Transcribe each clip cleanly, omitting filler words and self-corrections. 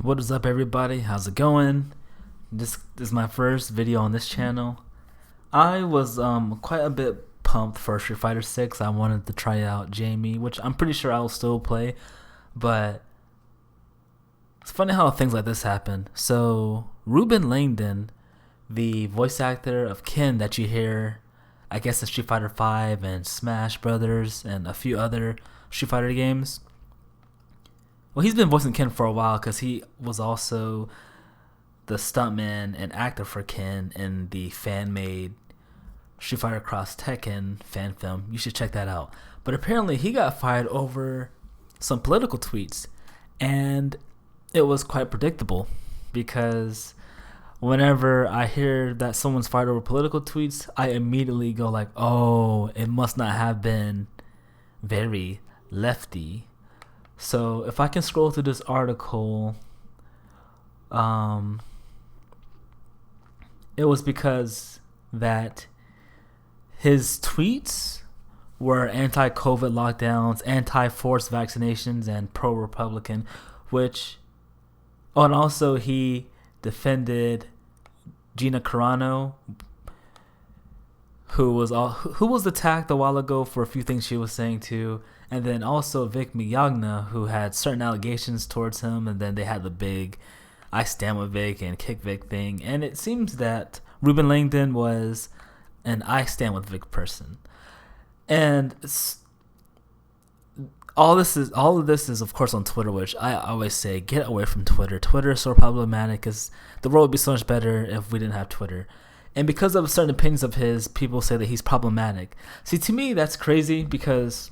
What is up, everybody? How's it going? This is my first video on this channel. I was quite a bit pumped for Street Fighter 6. I wanted to try out Jamie, which I'm pretty sure I'll still play, but it's funny how things like this happen. So Ruben Langdon, the voice actor of Ken that you hear, I guess, in Street Fighter 5 and Smash Brothers and a few other Street Fighter games. Well, he's been voicing Ken for a while because he was also the stuntman and actor for Ken in the fan-made Street Fighter Cross Tekken fan film. You should check that out. But apparently he got fired over some political tweets, and it was quite predictable because whenever I hear that someone's fired over political tweets, I immediately go like, oh, it must not have been very lefty. So if I can scroll through this article, it was because that his tweets were anti-COVID lockdowns, anti-forced vaccinations, and pro-Republican, and also he defended Gina Carano, who was attacked a while ago for a few things she was saying too, and then also Vic Mignogna, who had certain allegations towards him, and then they had the big "I stand with Vic" and "Kick Vic" thing, and it seems that Ruben Langdon was an "I stand with Vic" person, and all of this is of course on Twitter, which I always say get away from Twitter. Twitter is so problematic because the world would be so much better if we didn't have Twitter. And because of certain opinions of his, people say that he's problematic. See, to me, that's crazy because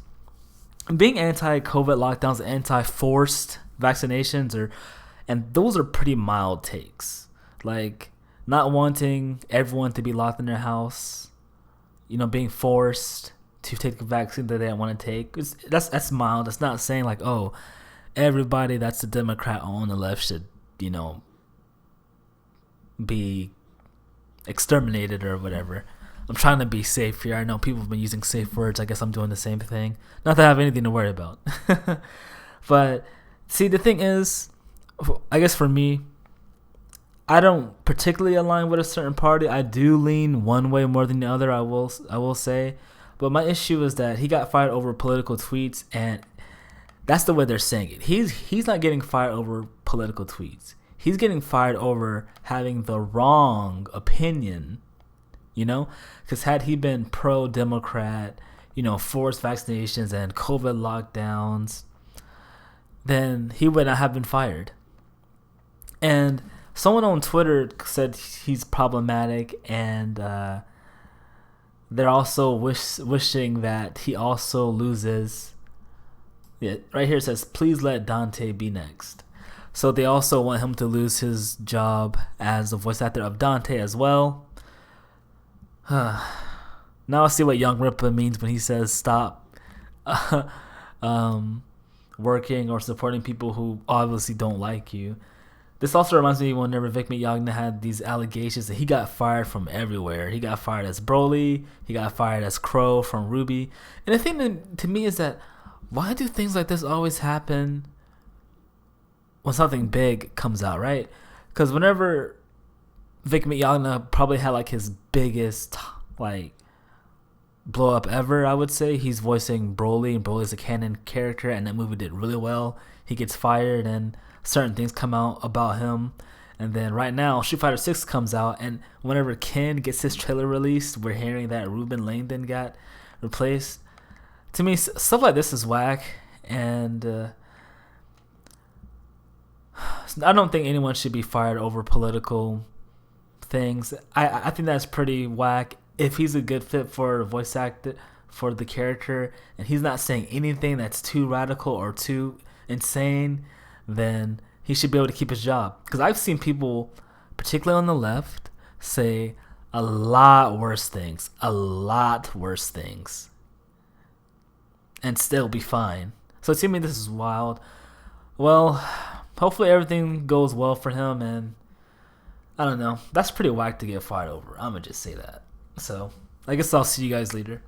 being anti-COVID lockdowns, anti-forced vaccinations, and those are pretty mild takes. Like not wanting everyone to be locked in their house, being forced to take the vaccine that they don't want to take. That's mild. It's not saying like, oh, everybody that's a Democrat on the left should, be exterminated or whatever. I'm trying to be safe here. I know people have been using safe words. I guess I'm doing the same thing. Not that I have anything to worry about. But see, the thing is, I guess for me, I don't particularly align with a certain party. I do lean one way more than the other, I will say. But my issue is that he got fired over political tweets, and that's the way they're saying it. He's not getting fired over political tweets. He's getting fired over having the wrong opinion, because had he been pro-Democrat, forced vaccinations and COVID lockdowns, then he would not have been fired. And someone on Twitter said he's problematic, and they're also wishing that he also loses. Yeah, right here it says, please let Dante be next. So they also want him to lose his job as the voice actor of Dante as well. Now I see what Young Ripa means when he says stop working or supporting people who obviously don't like you. This also reminds me whenever Vic Mignogna had these allegations that he got fired from everywhere. He got fired as Broly. He got fired as Crow from Ruby. And the thing to me is that why do things like this always happen when something big comes out, right? Because whenever Vic Mignogna probably had like his biggest blow up ever, I would say. He's voicing Broly, and Broly's a canon character, and that movie did really well. He gets fired, and certain things come out about him. And then right now, Street Fighter 6 comes out, and whenever Ken gets his trailer released, we're hearing that Ruben Langdon got replaced. To me, stuff like this is whack, and I don't think anyone should be fired over political things. I think that's pretty whack. If he's a good fit for voice actor for the character, and he's not saying anything that's too radical or too insane, then he should be able to keep his job. Because I've seen people, particularly on the left, say a lot worse things, and still be fine. So to me, this is wild. Well, hopefully everything goes well for him, and I don't know. That's pretty whack to get fired over. I'm going to just say that. So I guess I'll see you guys later.